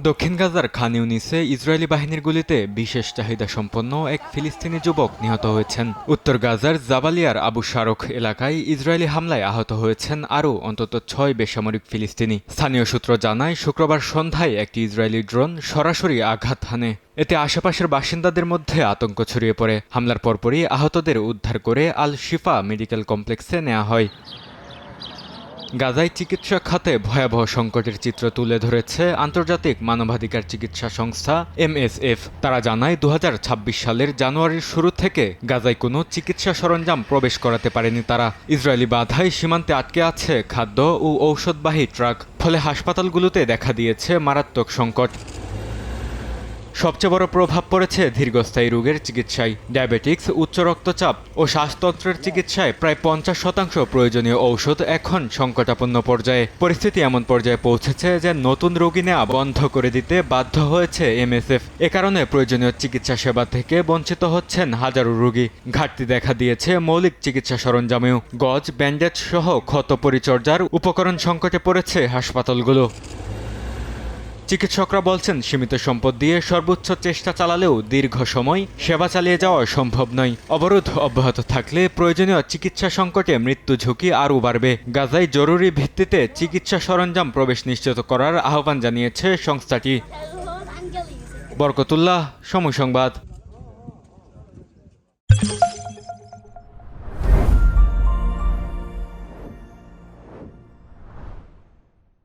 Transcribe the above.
দক্ষিণ গাজার খান ইউনিসে ইসরায়েলি বাহিনীর গুলিতে বিশেষ চাহিদা সম্পন্ন এক ফিলিস্তিনি যুবক নিহত হয়েছেন। উত্তর গাজার জাবালিয়ার আবু শারখ এলাকায় ইসরায়েলি হামলায় আহত হয়েছেন আরও অন্তত ৬ বেসামরিক ফিলিস্তিনি। স্থানীয় সূত্র জানায়, শুক্রবার সন্ধ্যায় একটি ইসরায়েলি ড্রোন সরাসরি আঘাত হানে। এতে আশেপাশের বাসিন্দাদের মধ্যে আতঙ্ক ছড়িয়ে পড়ে। হামলার পরপরই আহতদের উদ্ধার করে আল শিফা মেডিকেল কমপ্লেক্সে নেওয়া হয়। গাজায় চিকিৎসা খাতে ভয়াবহ সংকটের চিত্র তুলে ধরেছে আন্তর্জাতিক মানবাধিকার চিকিৎসা সংস্থা MSF। তারা জানায়, ২০২৬ সালের জানুয়ারির শুরু থেকে গাজায় কোনো চিকিৎসা সরঞ্জাম প্রবেশ করাতে পারেনি তারা। ইসরায়েলি বাধায় সীমান্তে আটকে আছে খাদ্য ও ঔষধবাহী ট্রাক। ফলে হাসপাতালগুলোতে দেখা দিয়েছে মারাত্মক সংকট। সবচেয়ে বড় প্রভাব পড়েছে দীর্ঘস্থায়ী রোগের চিকিৎসায়। ডায়াবেটিক্স, উচ্চ রক্তচাপ ও শ্বাসতন্ত্রের চিকিৎসায় প্রায় ৫০% প্রয়োজনীয় ঔষধ এখন সংকটাপন্ন পর্যায়ে। পরিস্থিতি এমন পর্যায়ে পৌঁছেছে যে নতুন রোগী নেওয়া বন্ধ করে দিতে বাধ্য হয়েছে MSF। এ কারণে প্রয়োজনীয় চিকিৎসা সেবা থেকে বঞ্চিত হচ্ছেন হাজারো রোগী। ঘাটতি দেখা দিয়েছে মৌলিক চিকিৎসা সরঞ্জামেও। গজ, ব্যান্ডেজ সহ ক্ষত পরিচর্যার উপকরণ সংকটে পড়েছে হাসপাতালগুলো। চিকিৎসকরা বলছেন, সীমিত সম্পদ দিয়ে সর্বোচ্চ চেষ্টা চালালেও দীর্ঘ সময় সেবা চালিয়ে যাওয়া সম্ভব নয়। অবরোধ অব্যাহত থাকলে প্রয়োজনীয় চিকিৎসা সংকটে মৃত্যু ঝুঁকি আরও বাড়বে। গাজায় জরুরি ভিত্তিতে চিকিৎসা সরঞ্জাম প্রবেশ নিশ্চিত করার আহ্বান জানিয়েছে সংস্থাটি। বরকতুল্লাহ, সময় সংবাদ।